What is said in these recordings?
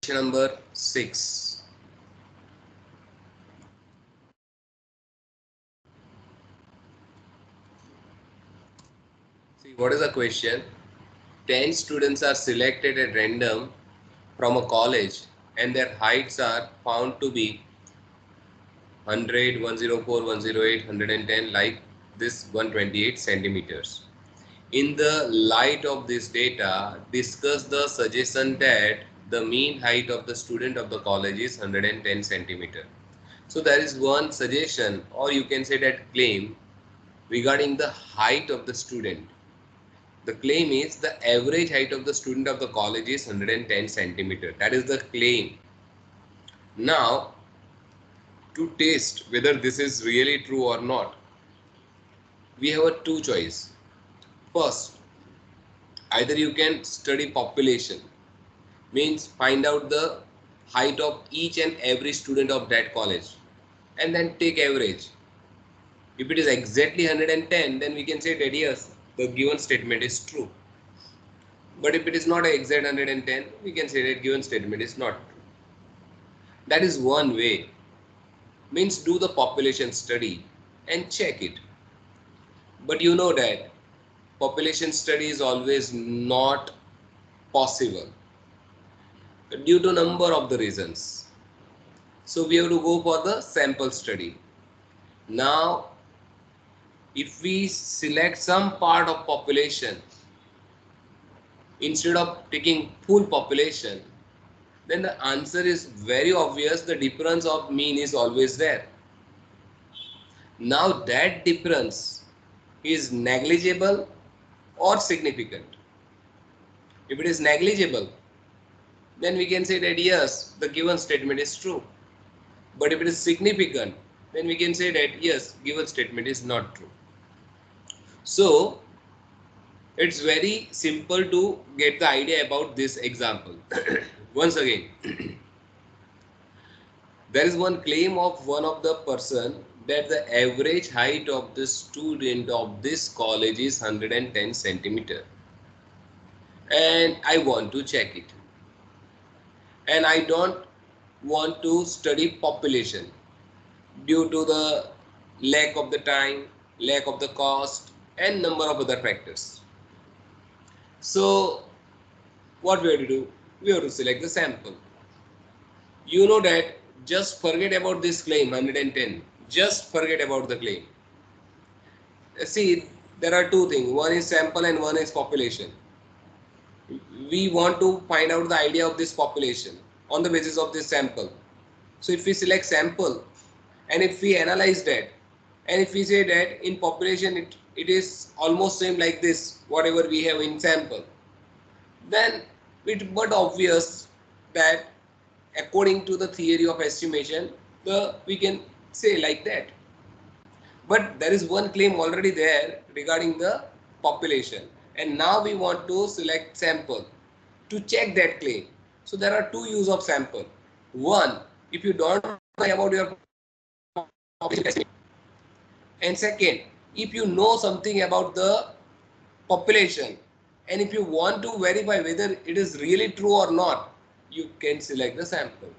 Number 6. See, what is the question? 10 students are selected at random from a college and their heights are found to be 100, 104, 108, 110, like this 128 centimeters. In the light of this data, discuss the suggestion that the mean height of the student of the college is 110 centimeter. So there is one suggestion, or you can say that claim, regarding the height of the student. The claim is the average height of the student of the college is 110 centimeter. That is the claim. Now, to test whether this is really true or not, we have a two choice. First, either you can study population, means find out the height of each and every student of that college and then take average. If it is exactly 110, then we can say that yes, the given statement is true. But if it is not exact 110, we can say that given statement is not true. That is one way. Means do the population study and check it. But you know that population study is always not possible due to number of the reasons. So we have to go for the sample study. Now, if we select some part of population instead of taking full population, then the answer is very obvious. The difference of mean is always there. Now that difference is negligible or significant. If it is negligible, then we can say that yes, the given statement is true. But if it is significant, then we can say that yes, given statement is not true. So it's very simple to get the idea about this example. Once again, there is one claim of one of the person that the average height of the student of this college is 110 centimeter, and I want to check it, and I don't want to study population due to the lack of the time, lack of the cost, and number of other factors. So what we have to do? We have to select the sample. You know that just forget about this claim 110. Just forget about the claim. See, there are two things. One is sample and one is population. We want to find out the idea of this population on the basis of this sample. So if we select sample and if we analyze that and if we say that in population it is almost same like this whatever we have in sample, then it but obvious that according to the theory of estimation we can say like that. But there is one claim already there regarding the population, and now we want to select sample to check that claim. So there are two use of sample. One, if you don't know about your population, and second, if you know something about the population and if you want to verify whether it is really true or not, you can select the sample.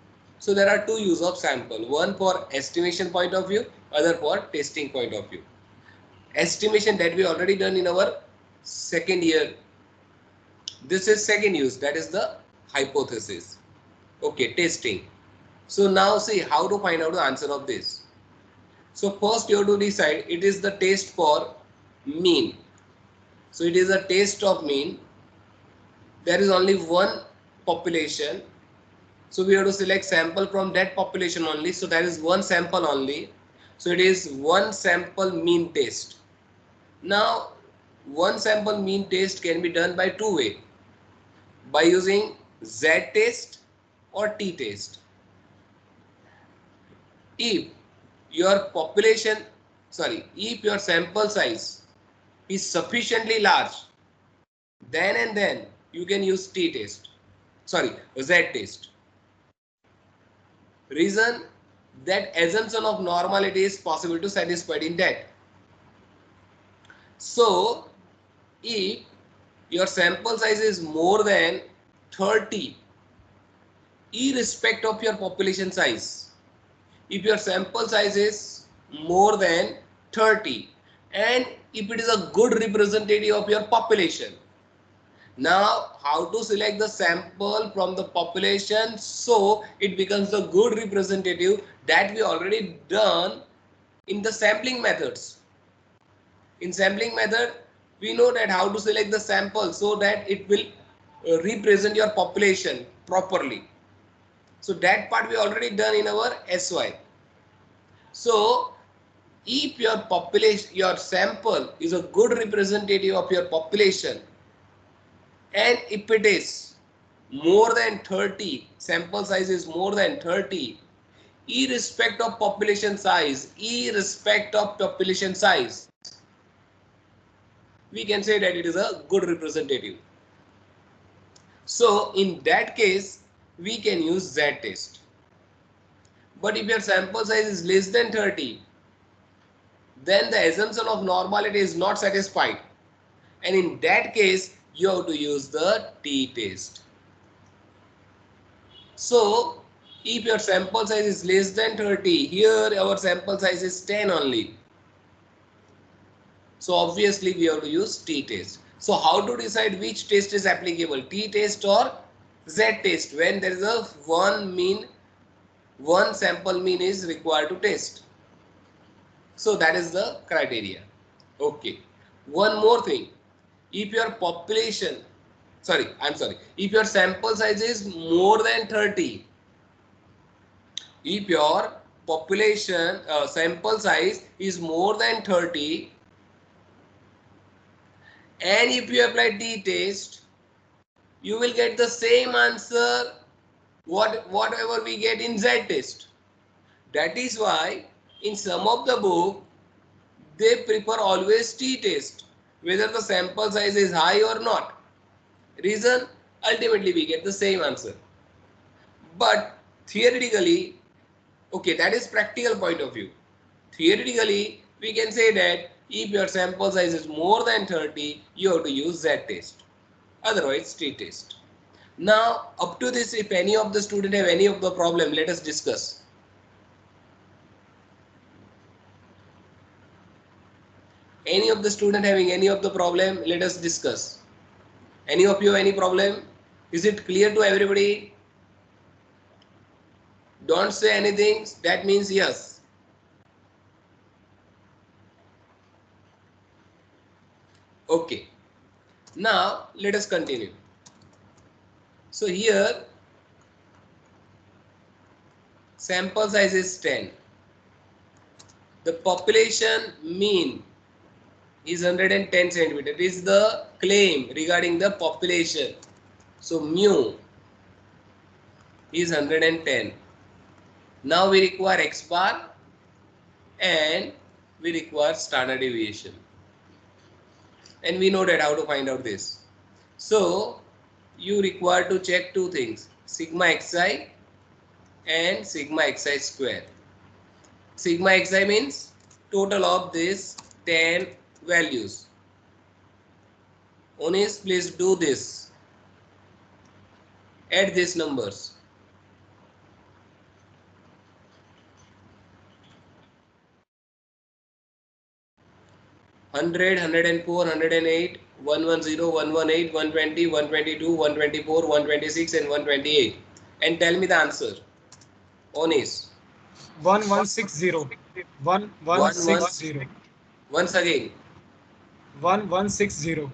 So there are two use of sample, one for estimation point of view, other for testing point of view. Estimation that we already done in our second year. This is second use, that is the hypothesis. Okay, testing. So now see how to find out the answer of this. So first you have to decide it is the test for mean. So it is a test of mean. There is only one population. So we have to select sample from that population only. So there is one sample only. So it is one sample mean test. Now one sample mean test can be done by two ways. By using Z test or T test. If your population, if your sample size is sufficiently large, then and then you can use T test, Z test. Reason that assumption of normality is possible to satisfy in that. So if your sample size is more than 30, irrespective of your population size. If your sample size is more than 30 and if it is a good representative of your population. Now, how to select the sample from the population so it becomes the good representative, that we already done in the sampling methods. In sampling method, we know that how to select the sample so that it will represent your population properly. So that part we already done in our SY. So if your population, your sample is a good representative of your population, and if it is more than 30, sample size is more than 30, irrespective of population size, we can say that it is a good representative. So in that case, we can use Z-test. But if your sample size is less than 30, then the assumption of normality is not satisfied. And in that case, you have to use the t-test. So if your sample size is less than 30, here our sample size is 10 only. So obviously we have to use t-test. So how to decide which test is applicable, t-test or z-test, when there is a one sample mean is required to test. So that is the criteria. Okay. One more thing. If your population, if your sample size is more than 30, if your population sample size is more than 30, and if you apply t-test, you will get the same answer whatever we get in z-test. That is why in some of the book they prefer always t-test, whether the sample size is high or not. Reason, ultimately we get the same answer. But theoretically, okay, that is practical point of view. Theoretically, we can say that if your sample size is more than 30, you have to use z-test. Otherwise, t-test. Now, up to this, if any of the student have any of the problem, let us discuss. Any of the student having any of the problem, let us discuss. Any of you any problem? Is it clear to everybody? Don't say anything, that means yes. Okay. Now, let us continue. So here, sample size is 10. The population mean is 110 centimeter. It is the claim regarding the population. So mu is 110. Now we require X bar and we require standard deviation. And we know that how to find out this. So you require to check two things, sigma xi and sigma xi square. Sigma xi means total of these 10 values. Onis, please do this. Add these numbers. 100, 104, 108, 110, 118, 120, 122, 124, 126 and 128. And tell me the answer. Onis. 1160. 1160. Once again. 1160.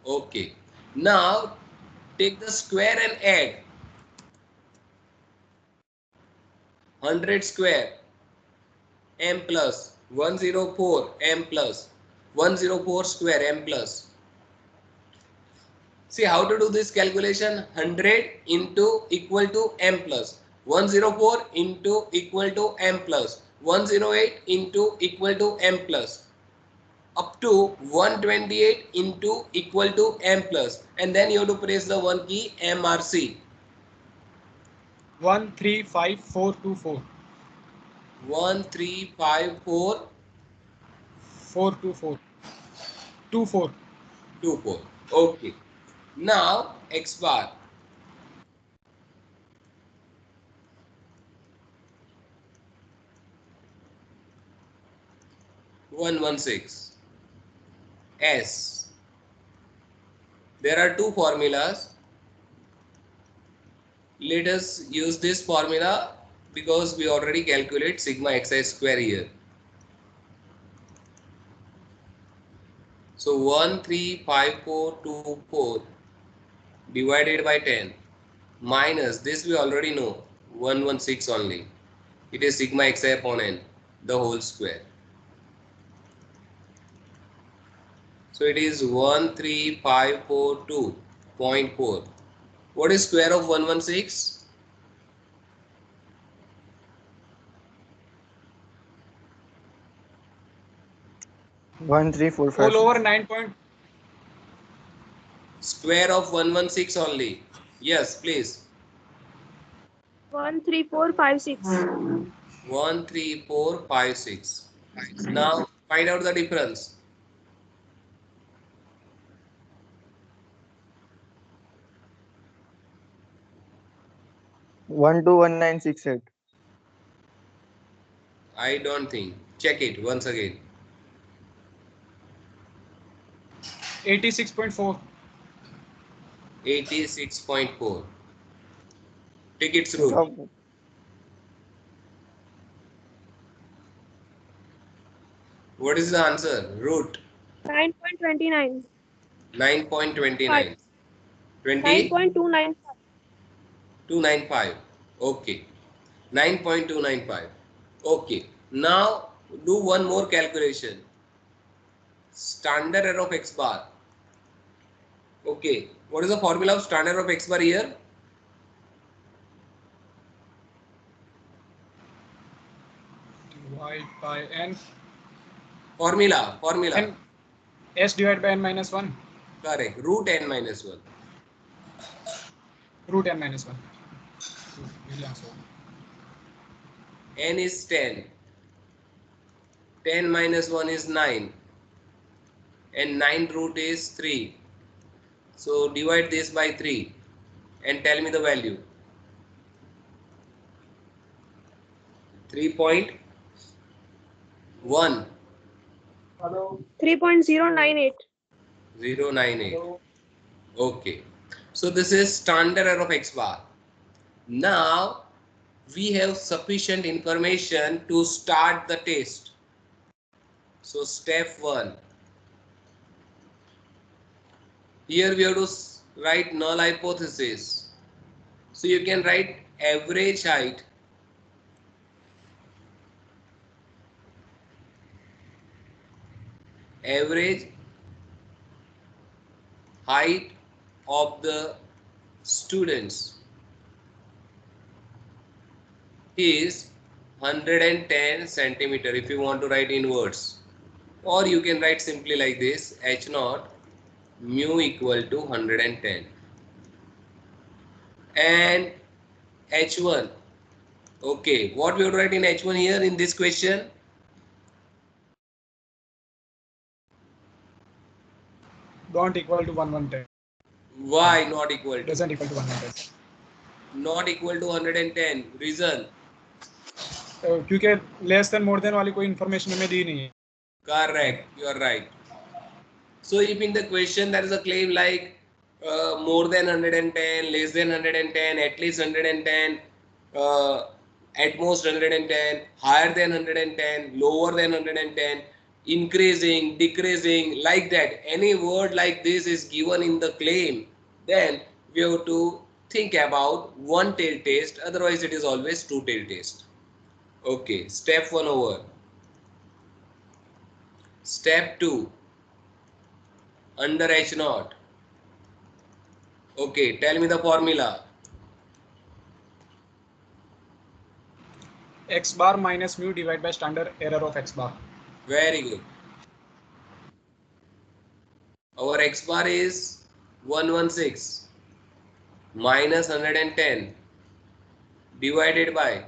Okay. Now take the square and add. 100 square m plus 104 m plus 104 square m plus. See how to do this calculation. 100 into equal to m plus 104 into equal to m plus 108 into equal to m plus up to 128 into equal to m plus, and then you have to press the one key MRC. 135424. 1354 424. 24. 24. Okay. Now X bar. 116. S. There are two formulas. Let us use this formula because we already calculate sigma xi square here. So 135,424 divided by 10 minus this we already know 116 only. It is sigma xi upon n the whole square. So it is 13542.4. What is square of 116? 13456. All over 9 point. Square of 116 only. Yes, please. 13456. 13456. Now find out the difference. One two 1968. I don't think. Check it once again. 86.4. 86.4. Take its root. What is the answer? Root 9.29. 9.29. 20? 9.295. 295. Okay. 9.295. Okay. Now do one more calculation. Standard error of x bar. Okay. What is the formula of standard error of x bar here? Divide by n. Formula. N. S divided by n minus 1. Correct. Root n minus 1. Root n minus 1. N is 10. 10 minus 1 is 9. And 9 root is 3. So divide this by 3 and tell me the value. 3.1. 3.098. 098. Okay. So this is standard error of x bar. Now we have sufficient information to start the test. So step 1. Here we have to write null hypothesis. So you can write average height of the students is 110 centimeter if you want to write in words, or you can write simply like this: h naught mu equal to 110 and h1. Okay, what we have to write in h1 here in this question? Don't equal to 110. Why not equal to? Doesn't equal to 110. Not equal to 110. Reason? क्योंकि less than more than वाली कोई information हमें दी नहीं है. Correct, you are right. So if in the question there is a claim like more than 110, less than 110, at least 110, at most 110, higher than 110, lower than 110, increasing, decreasing, like that, any word like this is given in the claim, then we have to think about one tail test, otherwise it is always two tail test. Okay, step 1 over. Step 2. Under h naught. Okay, tell me the formula. X bar minus mu divided by standard error of x bar. Very good. Our x bar is 116 minus 110 divided by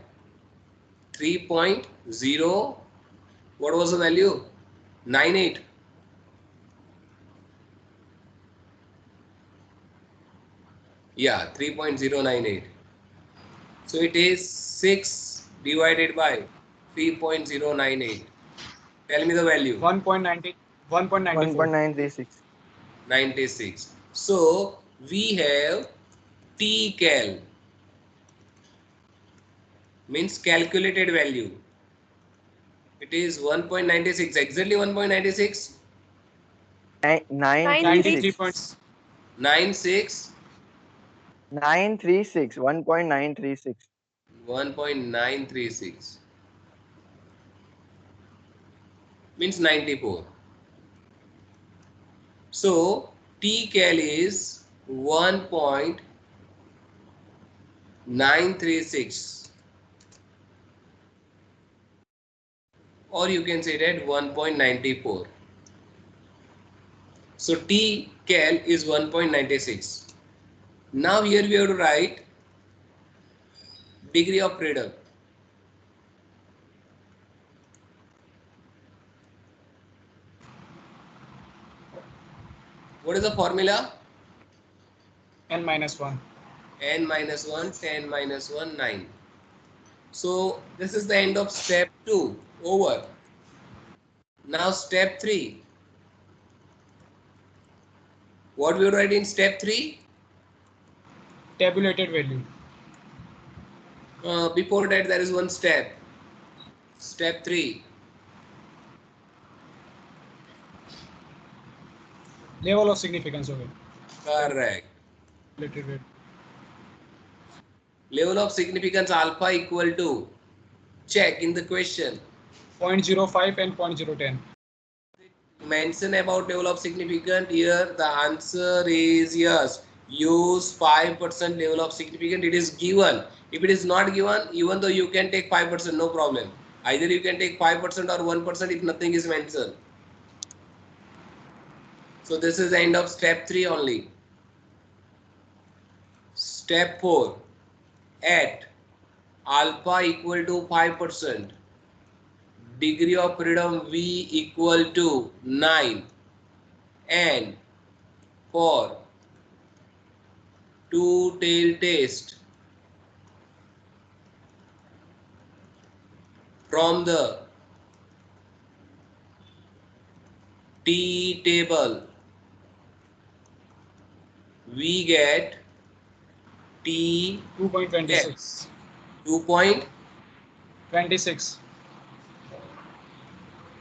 3.0. What was the value? 98. Yeah, 3.098. So it is 6 divided by 3.098. Tell me the value. 1.90, 1.94. 1.936. 96. So we have T cal means calculated value. It is 1.96, exactly 1.96. 936. 96, 936. 1.936. 1.936 means 94. So T cal is 1.936, or you can say that 1.94. So T cal is 1.96. Now here we have to write degree of freedom. What is the formula? N minus 1. N minus 1, 10 minus 1, 9. So this is the end of step 2. Over. Now step 3. What we write in step 3? Tabulated value. Before that there is one step. Step 3. Level of significance of it. Correct. Tabulated value. Level of significance alpha equal to, check in the question. 0.05 and 0.010. Mention about level of significance here. The answer is yes. Use 5% level of significance. It is given. If it is not given, even though you can take 5%, no problem. Either you can take 5% or 1% if nothing is mentioned. So this is the end of step 3 only. Step 4. At alpha equal to 5%. Degree of freedom V equal to 9. And for two-tail test from the T table, we get T 2.26. 2.26.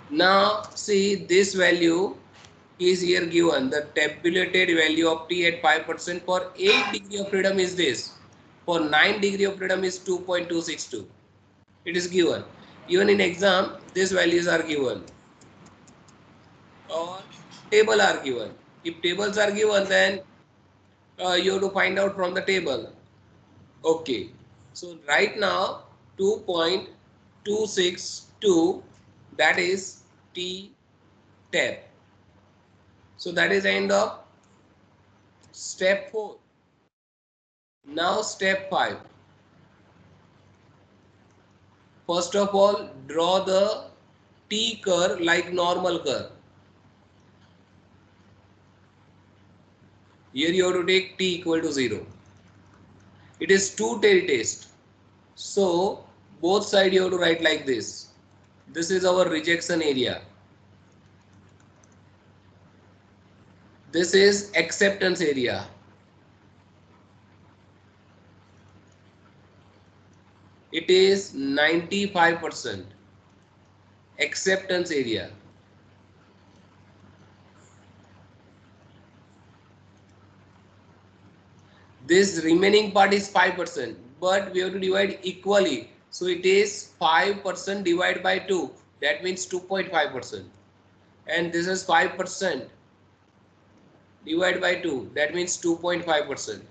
Now see, this value is here given. The tabulated value of T at 5% for 8 degree of freedom is this. For 9 degree of freedom is 2.262. It is given. Even in exam, these values are given. Or table are given. If tables are given, then you have to find out from the table. Okay. So right now 2.262, that is T tab. So that is the end of step 4. Now step 5. First of all, draw the T curve like normal curve. Here you have to take T equal to 0. It is two-tail test. So both sides you have to write like this. This is our rejection area. This is acceptance area. It is 95% acceptance area. This remaining part is 5%, but we have to divide equally. So it is 5% divided by 2. That means 2.5%. And this is 5% divided by 2. That means 2.5%.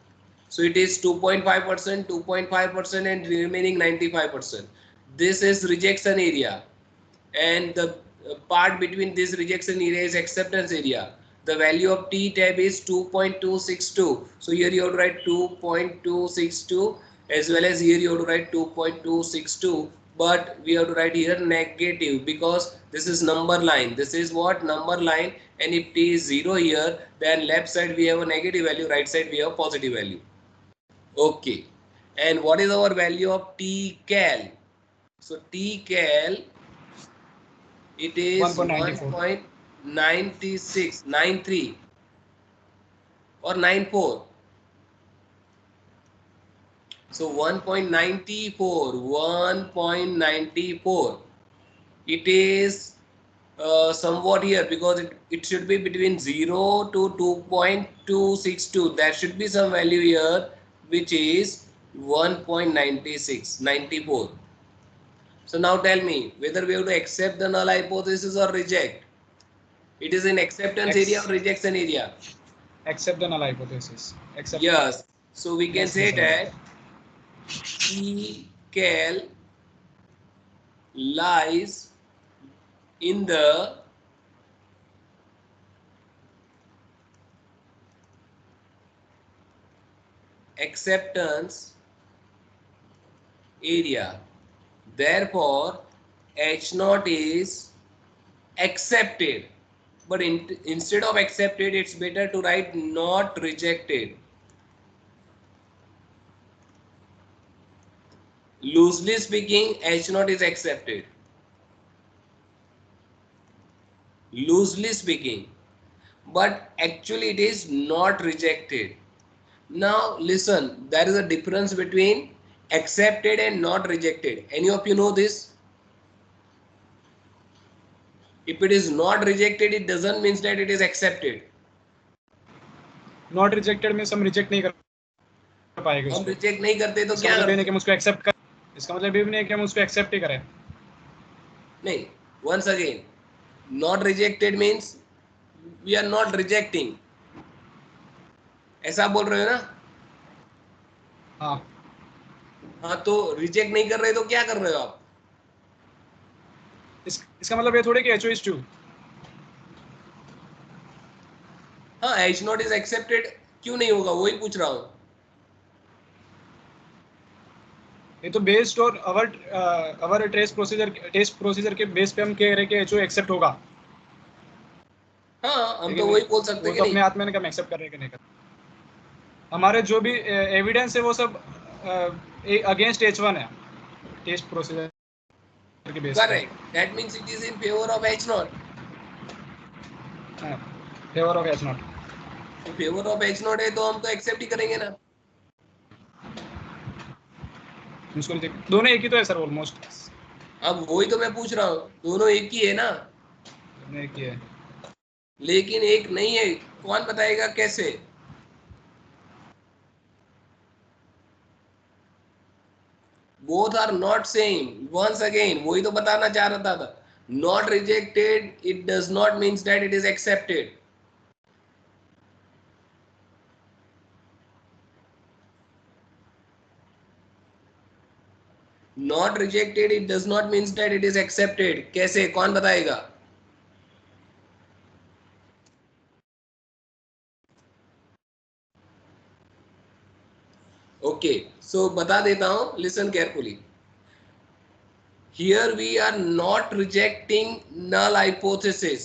So it is 2.5%, 2.5% and remaining 95%. This is rejection area. And the part between this rejection area is acceptance area. The value of T tab is 2.262. So here you have to write 2.262, as well as here you have to write 2.262. But we have to write here negative because this is number line. This is what? Number line. And if T is 0 here, then left side we have a negative value, right side we have positive value. Okay. And what is our value of T cal? So T cal It is 1.94. 1.9693 or 94. So 1.94, 1.94. It is somewhat here because it should be between 0 to 2.262. There should be some value here which is 1.96, 94. So now tell me whether we have to accept the null hypothesis or reject. It is in acceptance area or rejection area? Accept the null hypothesis. Accept. Yes. So we can Yes, say yes, that P-cal lies in the acceptance area. Therefore, H0 is accepted. But instead of accepted, it's better to write not rejected. Loosely speaking, H0 is accepted. Loosely speaking. But actually it is not rejected. Now listen, there is a difference between accepted and not rejected. Any of you know this? If it is not rejected, it doesn't mean that it is accepted. Not rejected means हम reject नहीं कर पाएंगे हम उसको. Reject नहीं करते तो इसका क्या मतलब ये नहीं करते? कि हम उसको accept कर. इसका मतलब ये भी नहीं कि हम उसको accept ही करें. नहीं. Once again, not rejected means we are not rejecting. ऐसा बोल रहे हो ना? हाँ. हाँ, तो रिजेक्ट नहीं कर रहे तो क्या कर रहे हो आप? इसका मतलब ये थोड़ी कि HO is true. हाँ, H0 is accepted क्यों नहीं होगा? वही पूछ रहा हूँ. ये तो बेस्ड और अवर टेस्ट प्रोसीजर के बेस पे हम कह रहे हैं कि HO एक्सेप्ट होगा. हाँ, हम तो वही बोल सकते वो हैं तो कि अपने हाथ में नहीं कि हम एक्सेप्ट कर रहे हैं कि नहीं कर रहे. हमारे जो भी एविडेंस है वो सब अगेंस्ट H1 है टेस्ट प्रोसीजर के बेस पे. Correct. That means it is in favour of H0. हाँ, फेवर ऑफ H0. तो फेवर ऑफ H0 है तो हम तो एक्सेप्ट ही करेंगे ना. उसको दोनों एक ही तो है सर ऑलमोस्ट. अब वही तो मैं पूछ रहा हूँ, दोनों एक ही है ना? दोनों एक ही है. लेकिन एक नहीं है. कौन बताएगा कैसे? Both are not same. Once again वही तो बताना चाह रहा था. Not rejected it does not means that it is accepted. Not rejected it does not means that it is accepted. कैसे? कौन बताएगा? Okay, so बता देता हूँ. Listen carefully. Here we are not rejecting null hypothesis.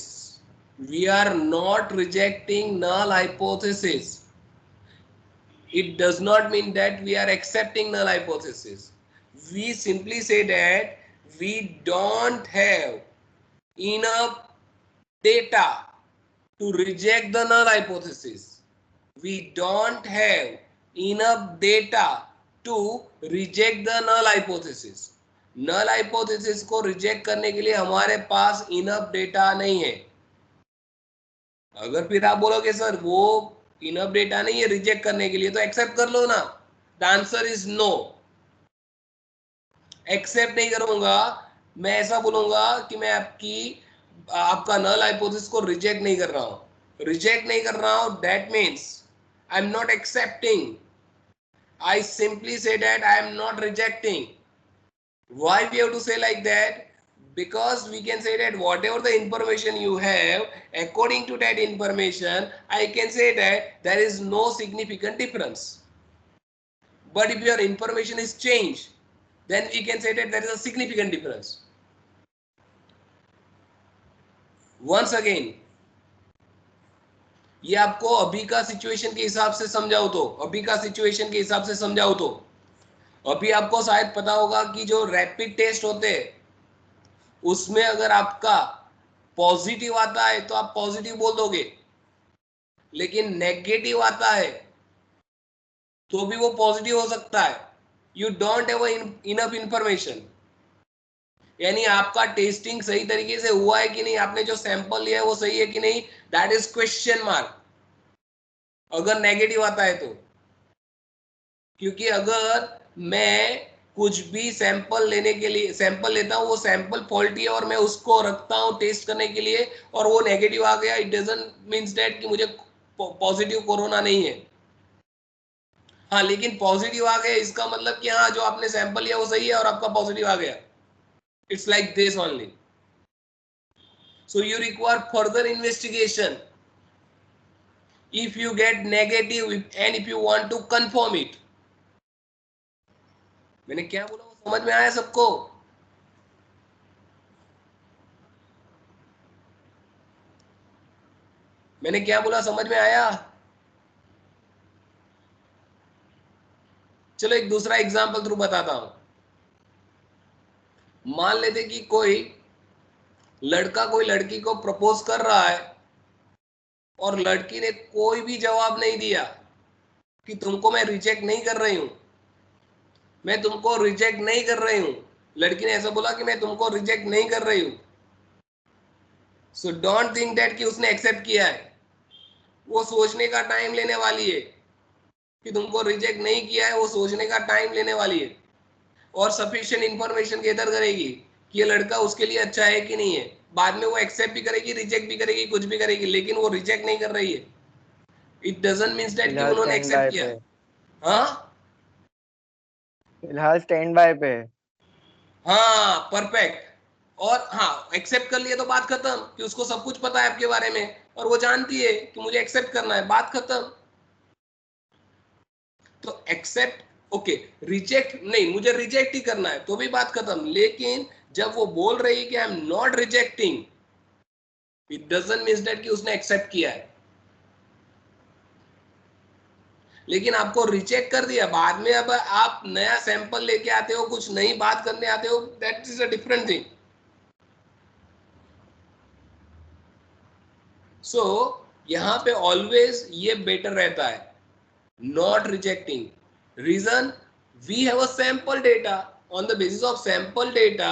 We are not rejecting null hypothesis. It does not mean that we are accepting null hypothesis. We simply say that we don't have enough data to reject the null hypothesis. We don't have enough data to reject the null hypothesis. Null hypothesis को reject करने के लिए हमारे पास enough data नहीं है. अगर फिर आप बोलोगे सर वो enough data नहीं है reject करने के लिए तो accept कर लो ना. The answer is no. Accept नहीं करूंगा. मैं ऐसा बोलूंगा कि मैं आपका null hypothesis को reject नहीं कर रहा हूँ. Reject नहीं कर रहा हूँ, that means I am not accepting. I simply say that I am not rejecting. Why we have to say like that? Because we can say that whatever the information you have, according to that information, I can say that there is no significant difference. But if your information is changed, then we can say that there is a significant difference. Once again, ये आपको अभी का situation के हिसाब से समझाओ तो अभी आपको शायद पता होगा कि जो रैपिड टेस्ट होते हैं उसमें अगर आपका पॉजिटिव आता है तो आप पॉजिटिव बोल दोगे, लेकिन नेगेटिव आता है तो भी वो पॉजिटिव हो सकता है। You don't have enough information, यानी आपका टेस्टिंग सही तरीके से हुआ है कि नहीं, आपने जो सैंपल लिया है वो सही है कि नहीं, दैट इज क्वेश्चन मार्क, अगर नेगेटिव आता है तो। क्योंकि अगर मैं कुछ भी सैंपल लेने के लिए सैंपल लेता हूँ, वो सैंपल फॉल्टी है और मैं उसको रखता हूँ टेस्ट करने के लिए और वो नेगेटिव आ गया, इट डजंट मींस दैट कि मुझे पॉजिटिव कोरोना नहीं है। हाँ, लेकिन पॉजिटिव आ गया इसका मतलब कि हाँ जो आपने सैंपल लिया वो सही है और आपका पॉजिटिव आ गया। It's like this only. So you require further investigation if you get negative and if you want to confirm it। मैंने क्या बोला वो समझ में आया सबको? मैंने क्या बोला समझ में आया? चलो एक दूसरा एग्जांपल थ्रू बताता हूं। मान लेते कि कोई लड़का कोई लड़की को प्रपोज कर रहा है और लड़की ने कोई भी जवाब नहीं दिया कि तुमको मैं रिजेक्ट नहीं कर रही हूं, मैं तुमको रिजेक्ट नहीं कर रही हूं। लड़की ने ऐसा बोला कि मैं तुमको रिजेक्ट नहीं कर रही हूं। सो डोंट थिंक दैट कि उसने एक्सेप्ट किया है, वो सोचने का टाइम लेने वाली है कि तुमको रिजेक्ट नहीं किया है, वो सोचने का टाइम लेने वाली है और सफिशिएंट इंफॉर्मेशन गैदर करेगी कि ये लड़का उसके लिए अच्छा है कि नहीं है। बाद में वो एक्सेप्ट भी करेगी, रिजेक्ट भी करेगी, कुछ भी करेगी, लेकिन वो रिजेक्ट नहीं कर रही है। इट डजंट मींस दैट कि फिलहाल उन्होंने स्टैंड बाय एक्सेप्ट किया। पे, हाँ फिलहाल स्टैंड बाय पे। हाँ, परफेक्ट। और हाँ, एक्सेप्ट कर लिया तो बात खत्म, कि उसको सब कुछ पता है आपके बारे में और वो जानती है कि मुझे एक्सेप्ट करना है, बात खत्म। तो एक्सेप्ट ओके, रिजेक्ट नहीं, मुझे रिजेक्ट ही करना है तो भी बात खत्म। लेकिन जब वो बोल रही है कि I am not rejecting, it doesn't mean that कि उसने एक्सेप्ट किया है। लेकिन आपको रिजेक्ट कर दिया, बाद में अब आप नया सैंपल लेके आते हो, कुछ नई बात करने आते हो, that is a different thing. So यहां पे ऑलवेज ये बेटर रहता है, not rejecting। reason, we have a sample data, on the basis of sample data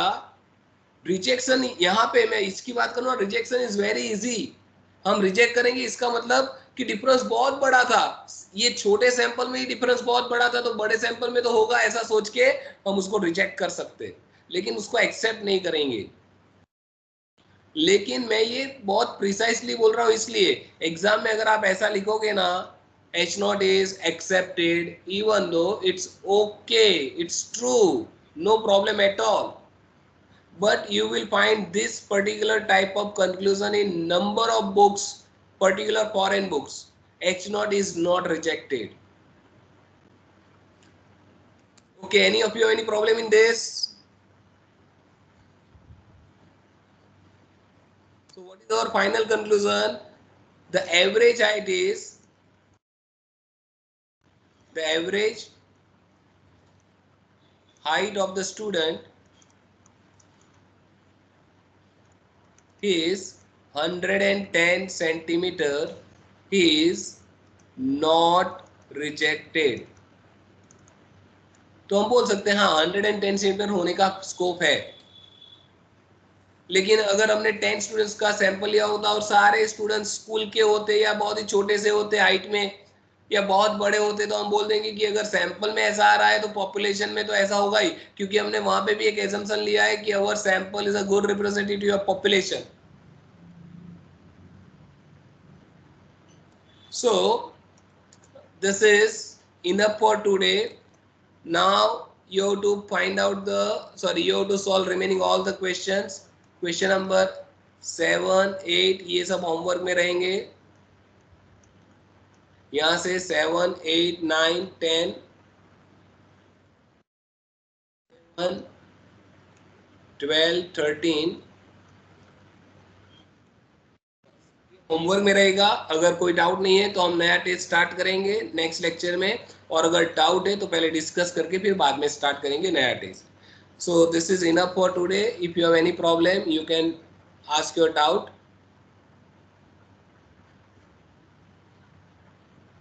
rejection, यहाँ पे मैं इसकी बात करूँ, रिजेक्शन इज वेरी इजी। हम रिजेक्ट करेंगे इसका मतलब कि डिफरेंस बहुत बड़ा था, ये छोटे सैंपल में ही डिफरेंस बहुत बड़ा था तो बड़े सैंपल में तो होगा, ऐसा सोच के हम उसको रिजेक्ट कर सकते, लेकिन उसको एक्सेप्ट नहीं करेंगे। लेकिन मैं ये बहुत प्रिसाइसली बोल रहा हूँ इसलिए एग्जाम में अगर आप ऐसा लिखोगे ना, H0 is accepted even though it's okay, it's true, no problem at all, but you will find this particular type of conclusion in number of books, particular foreign books, H0 is not rejected। Okay, any of you have any problem in this? So what is our final conclusion? The average height is, the average height of the student is 110 centimeter, is not rejected। तो हम बोल सकते हैं हाँ 110 centimetre होने का scope है। लेकिन अगर हमने 10 स्टूडेंट्स का सैंपल लिया होता और सारे स्टूडेंट्स स्कूल के होते या बहुत ही छोटे से होते हाइट में या बहुत बड़े होते, तो हम बोल देंगे कि अगर सैंपल में ऐसा आ रहा है तो पॉपुलेशन में तो ऐसा होगा ही, क्योंकि हमने वहां पे भी एक एजम्पशन लिया है कि our sample is a good representative of population. So this is enough for today। Now you have to find out you have to solve remaining all the questions। Question number 7, 8 ये सब homework में रहेंगे। यहाँ से 7, 8, 9, 10, 12, 13 homework में रहेगा। अगर कोई डाउट नहीं है तो हम नया टेस्ट स्टार्ट करेंगे नेक्स्ट लेक्चर में, और अगर डाउट है तो पहले डिस्कस करके फिर बाद में स्टार्ट करेंगे नया टेस्ट। So this is enough for today. If you have any problem you can ask your doubt.